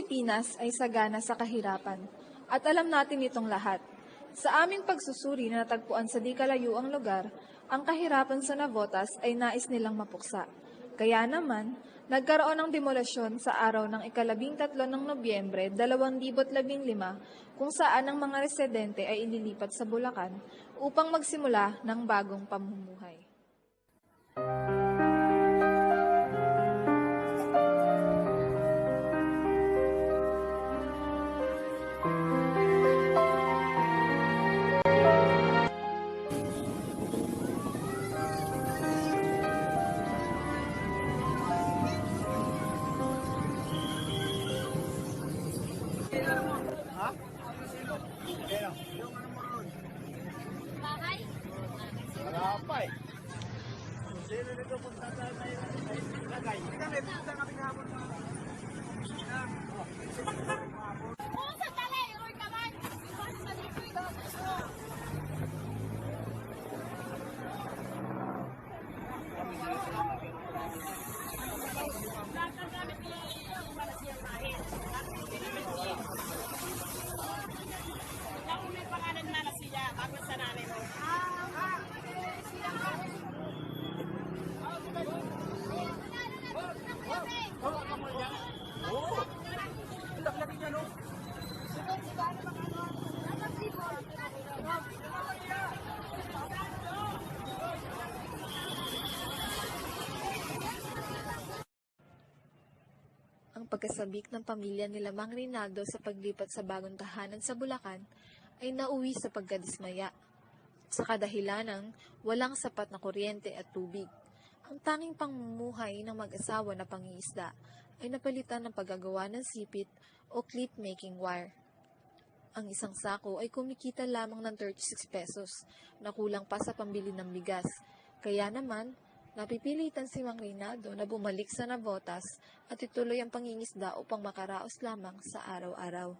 Pilipinas ay sagana sa kahirapan, at alam natin itong lahat. Sa aming pagsusuri na natagpuan sa di kalayuang lugar, ang kahirapan sa Navotas ay nais nilang mapuksa. Kaya naman, nagkaroon ng demolasyon sa araw ng ika-13 ng Nobyembre 2015 kung saan ang mga residente ay inilipat sa Bulacan upang magsimula ng bagong pamumuhay. Ang pagkasabik ng pamilya nila Mang Rinaldo sa paglipat sa bagong tahanan sa Bulacan ay nauwi sa pagkadismaya sa kadahilan ng walang sapat na kuryente at tubig. Ang tanging pamumuhay ng mag-asawa na pangingisda ay napalitan ng paggagawa ng sipit o clip-making wire. Ang isang sako ay kumikita lamang ng 36 pesos na kulang pa sa pambili ng bigas. Kaya naman, napipilitan si Mang Rinaldo na bumalik sa Navotas at ituloy ang pangingisda upang makaraos lamang sa araw-araw.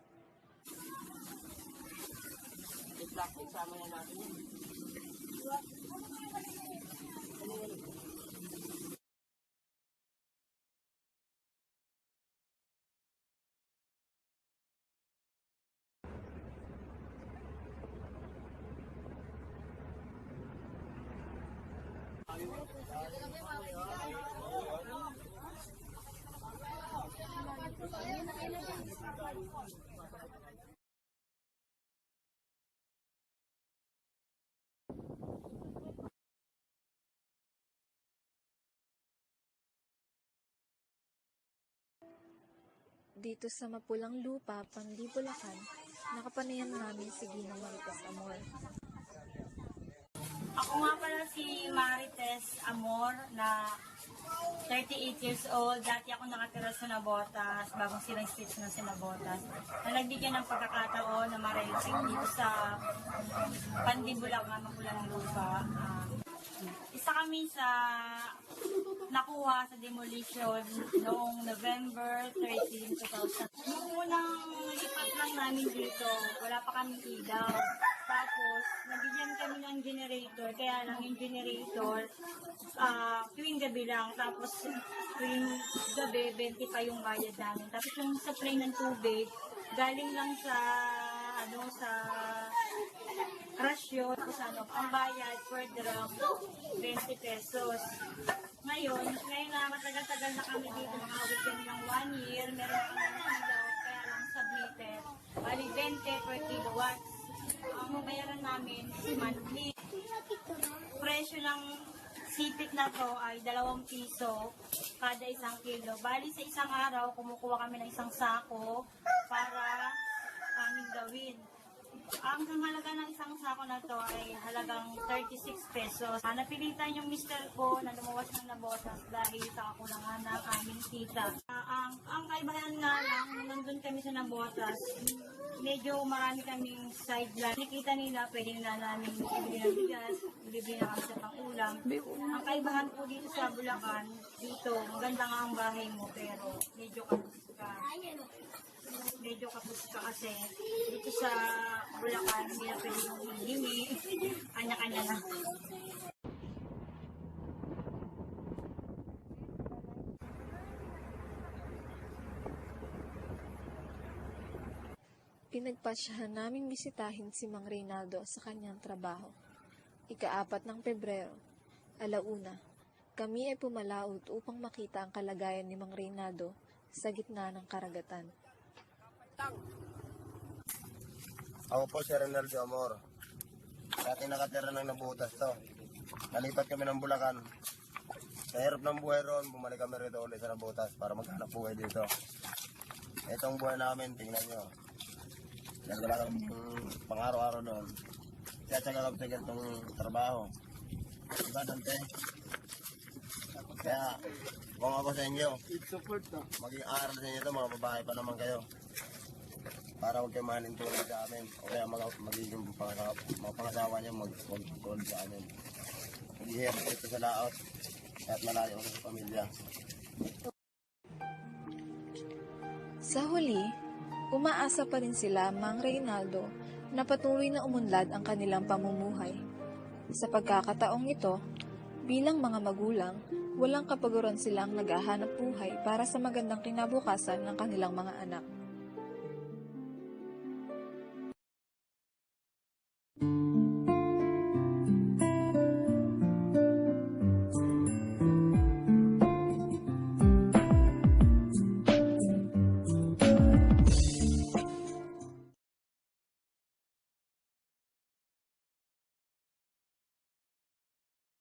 Dito sa Mapulang Lupa, Pandi, Bulacan, nakapanayan namin si Ginang Marites Amor. Ako nga pala si Marites Amor na 38 years old. Dati ako nakatira sa Navotas, bagong silang streets na sa Navotas. Na nagbigyan ng pagkakataon na ma-renting dito sa Pandi, Bulacan, Mapulang Lupa. Isa kami sa nakuha sa demolition noong November 13, 2000. Noong unang lipat lang namin dito, wala pa kaming ilaw. Tapos, nabigyan kami ng generator, kaya lang yung generator, tuwing gabi lang. Tapos, tuwing gabi, 20 pa yung bayad namin. Tapos yung supply ng tubig, galing lang sa, sa rasyon, ang bayad per drum, 20 pesos. Ngayon na matagal-tagal na kami dito, makawit kami ng 1 year, meron kami ng ilaw, kaya lang submitted. Bali 20 per kilowatts. Ang mabayaran namin is monthly. Presyo ng sipit na to ay 2 piso kada 1 kilo. Bali sa isang araw, kumukuha kami ng isang sako para aming gawin. Ang halaga ng isang sako na to ay halagang 36 pesos. Napilitan yung mister ko na lumuwas ng Navotas dahil sa kakulangan ng aming tita. Ang kaibahan nga lang, nandun kami sa Navotas, medyo marami kaming sideline. Nakikita nila, pwede na namin ibili ng bigas, libre na kami sa pang-ulam. Ang kaibahan po dito sa Bulacan, dito, maganda nga ang bahay mo, pero medyo kapos ka. Kasi dito sa Bulacan, hindi na pwede yung hingimi, kanya-kanya na. pinagpasyahan naming bisitahin si Mang Reynaldo sa kanyang trabaho. Ika-4 ng Pebrero, 1:00, kami ay pumalaot upang makita ang kalagayan ni Mang Reynaldo sa gitna ng karagatan. Ako po si Reynaldo Amor. Dati nakatira ng Nabutas to. Nalipat kami ng Bulacan. Sa hirap ng buhay roon, bumalik kami rito ulit sa Nabutas para maghanap buhay dito. Itong buhay namin, tingnan nyo. Yan wala kami pang-araw-araw doon. Kaya tsaga kami sa ganitong trabaho. Diba, Dante? Kaya, kung ako sa inyo, maging aral sa inyo ito, mga babae pa naman kayo. Para huwag kayo mahalin tulad sa amin. O kaya magiging mga pangasawa niyo magtulad sa amin. Maghihirap ito sa laot. Kahit malayo ako sa pamilya. Sa huli, umaasa pa rin sila, Mang Reynaldo, na patuloy na umunlad ang kanilang pamumuhay. Sa pagkakataong ito, bilang mga magulang, walang kapaguran silang naghahanap buhay para sa magandang kinabukasan ng kanilang mga anak.